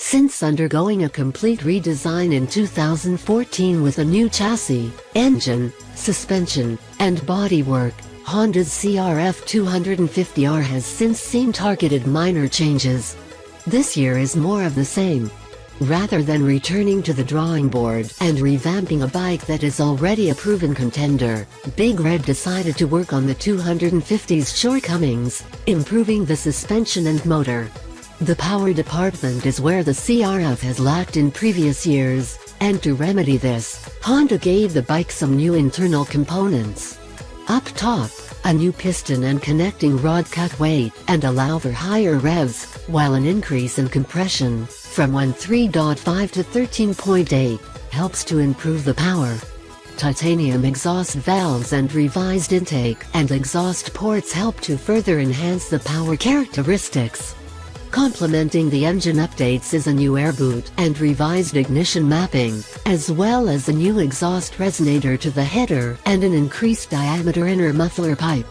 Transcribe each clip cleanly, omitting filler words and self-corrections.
Since undergoing a complete redesign in 2014 with a new chassis, engine, suspension, and bodywork, Honda's CRF250R has since seen targeted minor changes. This year is more of the same. Rather than returning to the drawing board and revamping a bike that is already a proven contender, Big Red decided to work on the 250's shortcomings, improving the suspension and motor. The power department is where the CRF has lacked in previous years, and to remedy this, Honda gave the bike some new internal components. Up top, a new piston and connecting rod cut weight and allow for higher revs, while an increase in compression, from 13.5 to 13.8, helps to improve the power. Titanium exhaust valves and revised intake and exhaust ports help to further enhance the power characteristics. Complementing the engine updates is a new air boot and revised ignition mapping, as well as a new exhaust resonator to the header and an increased diameter inner muffler pipe.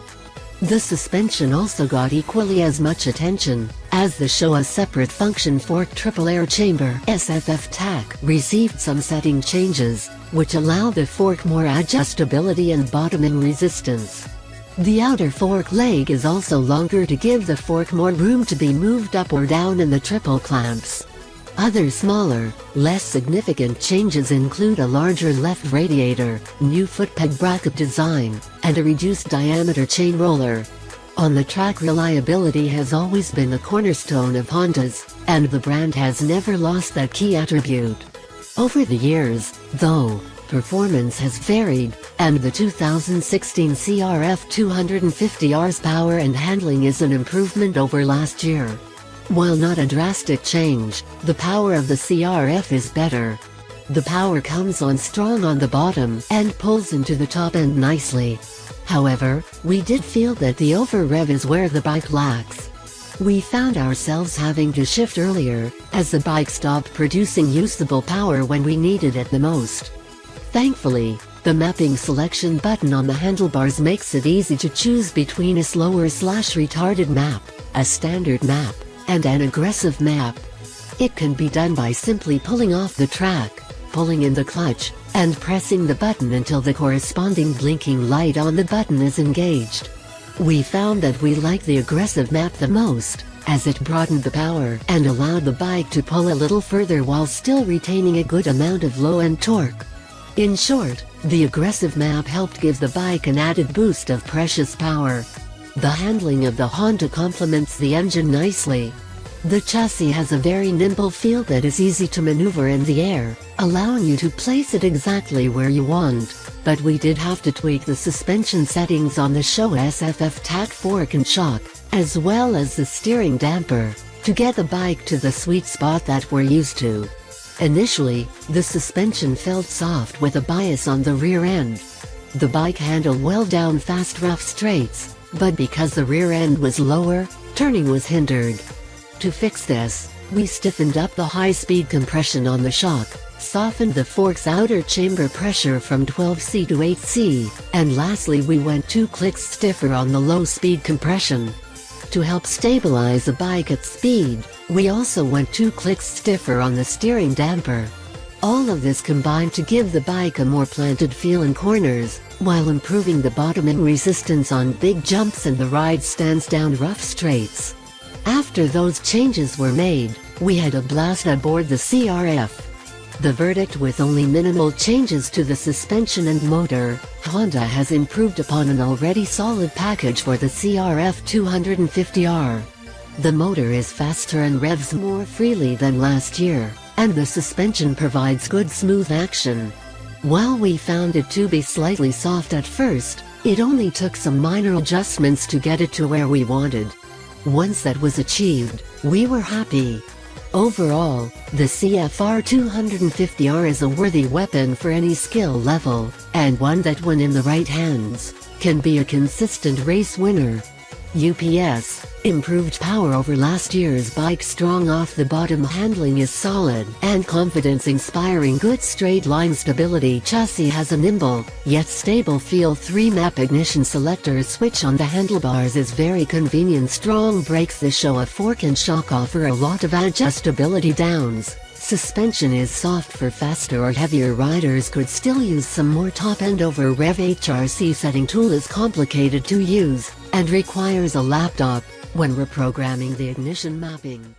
The suspension also got equally as much attention, as the show a separate function fork triple air chamber SFF TAC received some setting changes, which allow the fork more adjustability and bottoming resistance. The outer fork leg is also longer to give the fork more room to be moved up or down in the triple clamps. Other smaller, less significant changes include a larger left radiator, new footpeg bracket design, and a reduced diameter chain roller. On the track, reliability has always been the cornerstone of Honda's, and the brand has never lost that key attribute. Over the years, though, performance has varied, and the 2016 CRF250R's power and handling is an improvement over last year. While not a drastic change, the power of the CRF is better. The power comes on strong on the bottom and pulls into the top end nicely. However, we did feel that the over-rev is where the bike lacks. We found ourselves having to shift earlier, as the bike stopped producing usable power when we needed it the most. Thankfully, the mapping selection button on the handlebars makes it easy to choose between a slower/retarded map, a standard map, and an aggressive map. It can be done by simply pulling off the track, pulling in the clutch, and pressing the button until the corresponding blinking light on the button is engaged. We found that we liked the aggressive map the most, as it broadened the power and allowed the bike to pull a little further while still retaining a good amount of low-end torque. In short, the aggressive map helped give the bike an added boost of precious power. The handling of the Honda complements the engine nicely. The chassis has a very nimble feel that is easy to maneuver in the air, allowing you to place it exactly where you want, but we did have to tweak the suspension settings on the show SFF TAC fork and shock, as well as the steering damper, to get the bike to the sweet spot that we're used to. Initially, the suspension felt soft with a bias on the rear end. The bike handled well down fast rough straights, but because the rear end was lower, turning was hindered. To fix this, we stiffened up the high-speed compression on the shock, softened the fork's outer chamber pressure from 12C to 8C, and lastly we went 2 clicks stiffer on the low-speed compression. To help stabilize the bike at speed, we also went 2 clicks stiffer on the steering damper. All of this combined to give the bike a more planted feel in corners, while improving the bottoming resistance on big jumps and the ride stands down rough straights. After those changes were made, we had a blast aboard the CRF. The verdict: with only minimal changes to the suspension and motor, Honda has improved upon an already solid package for the CRF250R. The motor is faster and revs more freely than last year, and the suspension provides good smooth action. While we found it to be slightly soft at first, it only took some minor adjustments to get it to where we wanted. Once that was achieved, we were happy. Overall, the CRF250R is a worthy weapon for any skill level, and one that when in the right hands, can be a consistent race winner. UPS, improved power over last year's bike. Strong off the bottom, handling is solid, and confidence inspiring. Good straight line stability. Chassis has a nimble, yet stable feel. 3-map ignition selector switch on the handlebars is very convenient. Strong brakes. The show of fork and shock offer a lot of adjustability. Downs. Suspension is soft for faster or heavier riders. Could still use some more top end over rev. HRC setting tool is complicated to use, and requires a laptop when reprogramming the ignition mapping.